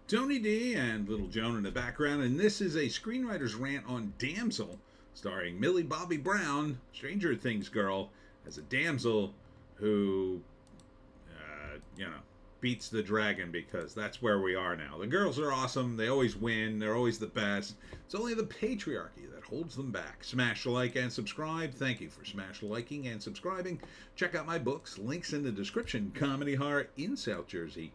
Tony D and Little Joan in the background, and this is a screenwriter's rant on Damsel, starring Millie Bobby Brown, Stranger Things girl, as a damsel who, beats the dragon because that's where we are now. The girls are awesome, they always win, they're always the best. It's only the patriarchy that holds them back. Smash the like and subscribe. Thank you for smash liking and subscribing. Check out my books, links in the description. Comedy horror in South Jersey.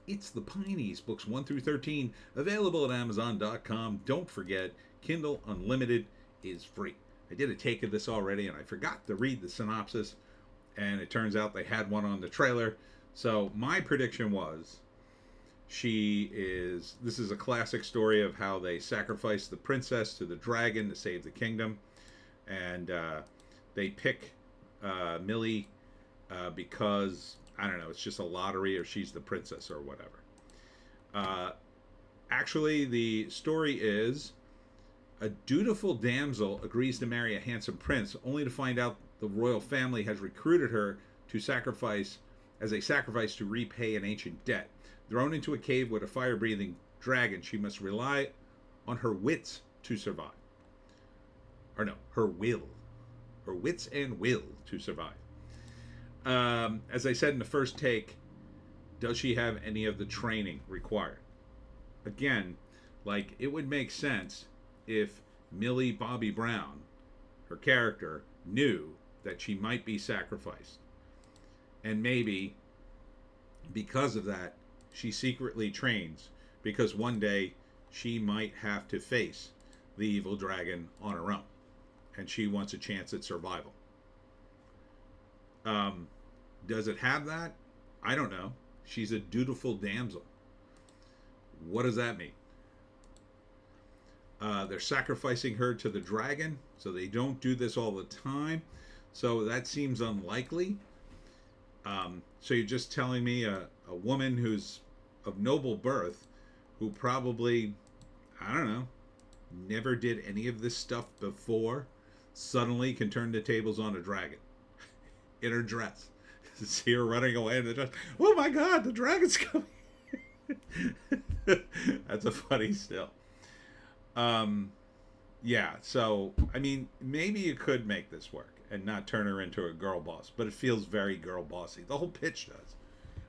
It's the Pineys, books 1 through 13, available at Amazon.com. Don't forget, Kindle Unlimited is free. I did a take of this already, and I forgot to read the synopsis, and it turns out they had one on the trailer. So my prediction was, this is a classic story of how they sacrificed the princess to the dragon to save the kingdom, and they pick Millie because I don't know, it's just a lottery or she's the princess or whatever. Actually, the story is a dutiful damsel agrees to marry a handsome prince only to find out the royal family has recruited her to sacrifice to repay an ancient debt. Thrown into a cave with a fire-breathing dragon, she must rely on her wits to survive. Or no, her will. Her wits and will to survive. As I said in the first take, does she have any of the training required? Again, like, it would make sense if Millie Bobby Brown, her character, knew that she might be sacrificed. And maybe because of that, she secretly trains because one day she might have to face the evil dragon on her own. And she wants a chance at survival. Does it have that? I don't know. She's a dutiful damsel. What does that mean? They're sacrificing her to the dragon, so they don't do this all the time. So that seems unlikely. So you're just telling me a woman who's of noble birth, who probably, I don't know, never did any of this stuff before, suddenly can turn the tables on a dragon in her dress. See her running away in the dress. Oh my God, the dragon's coming. That's a funny still. Yeah, so, I mean, maybe you could make this work and not turn her into a girl boss, but it feels very girl bossy. The whole pitch does,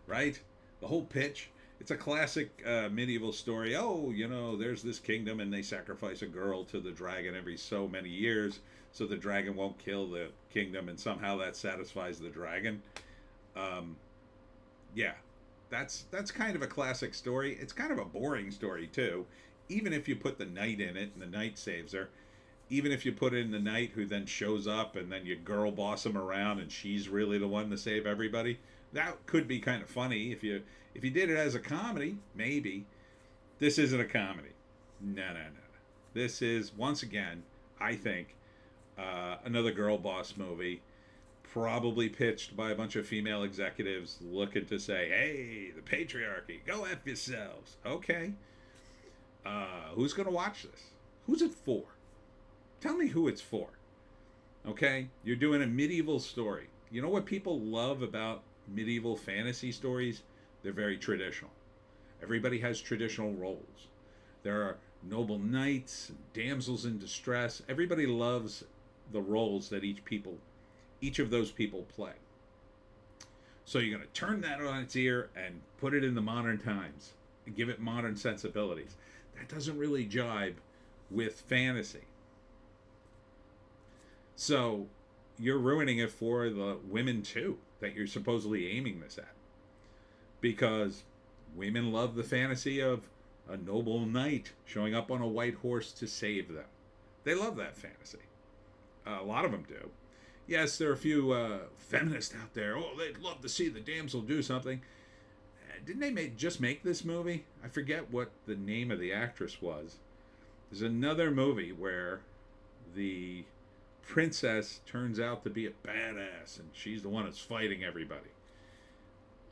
right? The whole pitch. It's a classic medieval story. Oh, there's this kingdom and they sacrifice a girl to the dragon every so many years so the dragon won't kill the kingdom, and somehow that satisfies the dragon. Yeah, that's kind of a classic story. It's kind of a boring story too. Even if you put the knight in it and the knight saves her, even if you put in the knight who then shows up and then you girl boss him around and she's really the one to save everybody, that could be kind of funny if you did it as a comedy. Maybe. This isn't a comedy. No. This is, once again, I think, another girl boss movie, probably pitched by a bunch of female executives looking to say, hey, the patriarchy, go F yourselves. Okay. Who's going to watch this? Who's it for? Tell me who it's for. Okay? You're doing a medieval story. You know what people love about medieval fantasy stories? They're very traditional. Everybody has traditional roles. There are noble knights, damsels in distress. Everybody loves the roles that each of those people play. So you're going to turn that on its ear and put it in the modern times and give it modern sensibilities. That doesn't really jibe with fantasy. So you're ruining it for the women too, that you're supposedly aiming this at. Because women love the fantasy of a noble knight showing up on a white horse to save them. They love that fantasy. A lot of them do. Yes, there are a few feminists out there. Oh, they'd love to see the damsel do something. Didn't they just make this movie? I forget what the name of the actress was. There's another movie where the princess turns out to be a badass and she's the one that's fighting everybody.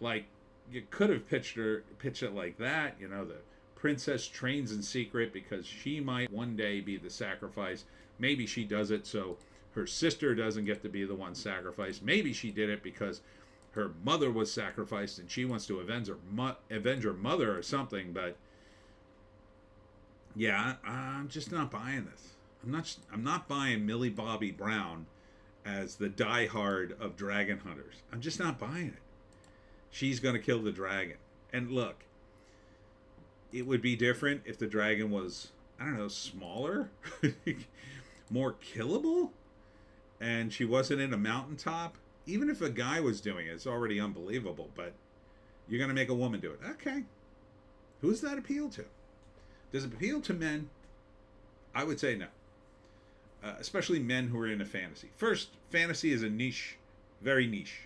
Like, you could have pitched it like that. The princess trains in secret because she might one day be the sacrifice. Maybe she does it so her sister doesn't get to be the one sacrificed. Maybe she did it because her mother was sacrificed and she wants to avenge her mother or something. But Yeah, I'm just not buying this. I'm not buying Millie Bobby Brown as the diehard of dragon hunters. I'm just not buying it. She's going to kill the dragon. And look, it would be different if the dragon was, I don't know, smaller, more killable, and she wasn't in a mountaintop. Even if a guy was doing it, it's already unbelievable, but you're going to make a woman do it. Okay. Who's that appeal to? Does it appeal to men? I would say no. Especially men who are into fantasy. First, fantasy is a niche, very niche.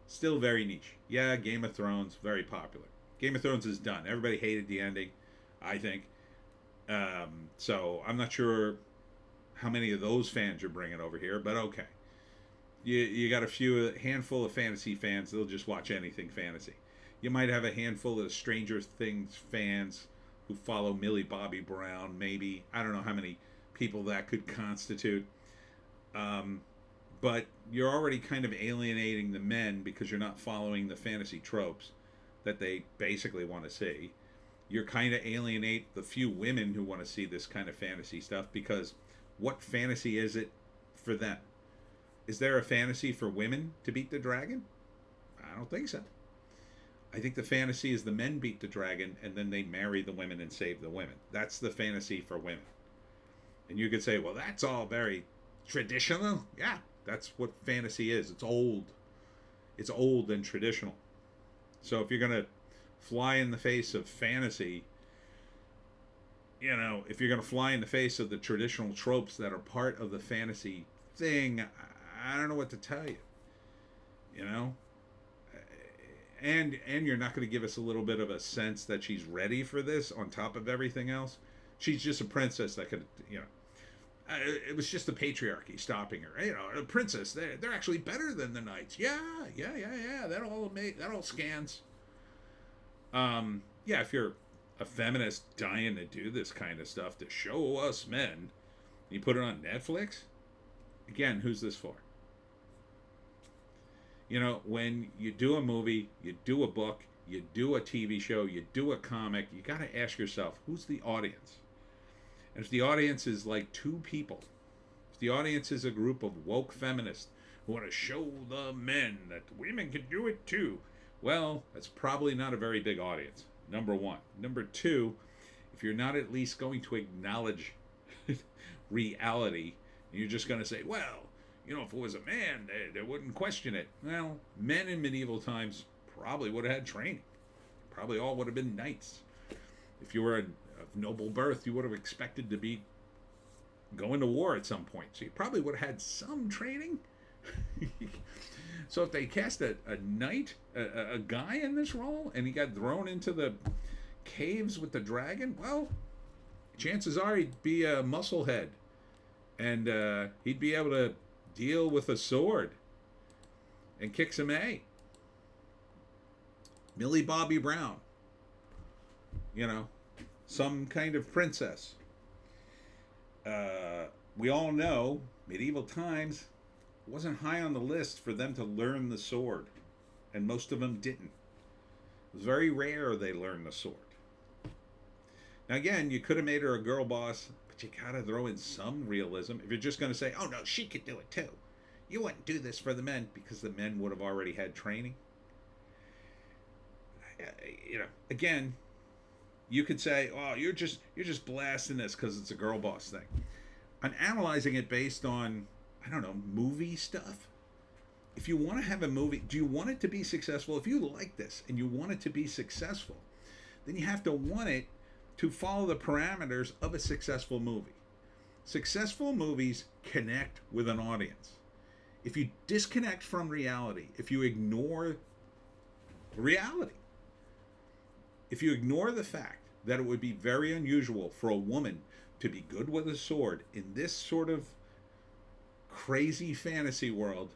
Still very niche. Yeah, Game of Thrones, very popular. Game of Thrones is done. Everybody hated the ending, I think. So I'm not sure how many of those fans you're bringing over here, but okay. You got a handful of fantasy fans. They'll just watch anything fantasy. You might have a handful of Stranger Things fans who follow Millie Bobby Brown, maybe. I don't know how many people that could constitute. But you're already kind of alienating the men because you're not following the fantasy tropes that they basically want to see. You're kind of alienate the few women who want to see this kind of fantasy stuff because what fantasy is it for them? Is there a fantasy for women to beat the dragon? I don't think so. I think the fantasy is the men beat the dragon and then they marry the women and save the women. That's the fantasy for women. And you could say, well, that's all very traditional. Yeah, that's what fantasy is. It's old. It's old and traditional. So if you're going to fly in the face of fantasy, if you're going to fly in the face of the traditional tropes that are part of the fantasy thing, I don't know what to tell you. And you're not going to give us a little bit of a sense that she's ready for this on top of everything else. She's just a princess that could, it was just the patriarchy stopping her. A princess, they're actually better than the knights. Yeah. That all scans. If you're a feminist dying to do this kind of stuff to show us men, you put it on Netflix. Again, who's this for? When you do a movie, you do a book, you do a TV show, you do a comic, you got to ask yourself, who's the audience? And if the audience is like two people, if the audience is a group of woke feminists who want to show the men that women can do it too, well, that's probably not a very big audience, number one. Number two, if you're not at least going to acknowledge reality, you're just going to say, well, if it was a man, they wouldn't question it. Well, men in medieval times probably would have had training. Probably all would have been knights. If you were of noble birth, you would have expected to be going to war at some point. So you probably would have had some training. So if they cast a knight, a guy in this role, and he got thrown into the caves with the dragon, well, chances are he'd be a musclehead. And he'd be able to deal with a sword and kick some A. Millie Bobby Brown. Some kind of princess. We all know medieval times wasn't high on the list for them to learn the sword. And most of them didn't. It was very rare they learned the sword. Now again, you could have made her a girl boss, but you gotta throw in some realism. If you're just gonna say, oh no, she could do it too. You wouldn't do this for the men because the men would have already had training. Again, you could say, oh, you're just blasting this because it's a girl boss thing. I'm analyzing it based on, I don't know, movie stuff. If you want to have a movie, do you want it to be successful? If you like this and you want it to be successful, then you have to want it to follow the parameters of a successful movie. Successful movies connect with an audience. If you disconnect from reality, if you ignore reality, if you ignore the fact that it would be very unusual for a woman to be good with a sword in this sort of crazy fantasy world,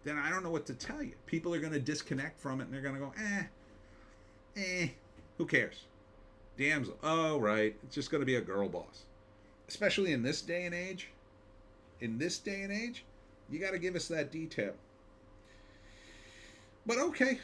then I don't know what to tell you. People are going to disconnect from it and they're going to go, who cares? Damsel, oh, right, it's just going to be a girl boss. Especially in this day and age. In this day and age, you got to give us that detail. But okay.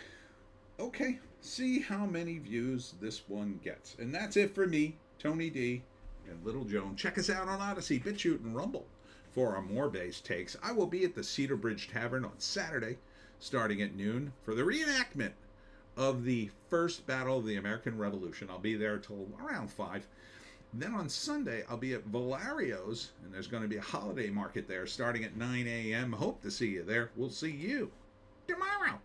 See how many views this one gets. And that's it for me, Tony D, and Little Joan. Check us out on Odysee, Bitchute, and Rumble for our more base takes. I will be at the Cedar Bridge Tavern on Saturday, starting at noon, for the reenactment of the first battle of the American Revolution. I'll be there till around 5. Then on Sunday, I'll be at Valario's, and there's going to be a holiday market there starting at 9 a.m. Hope to see you there. We'll see you tomorrow.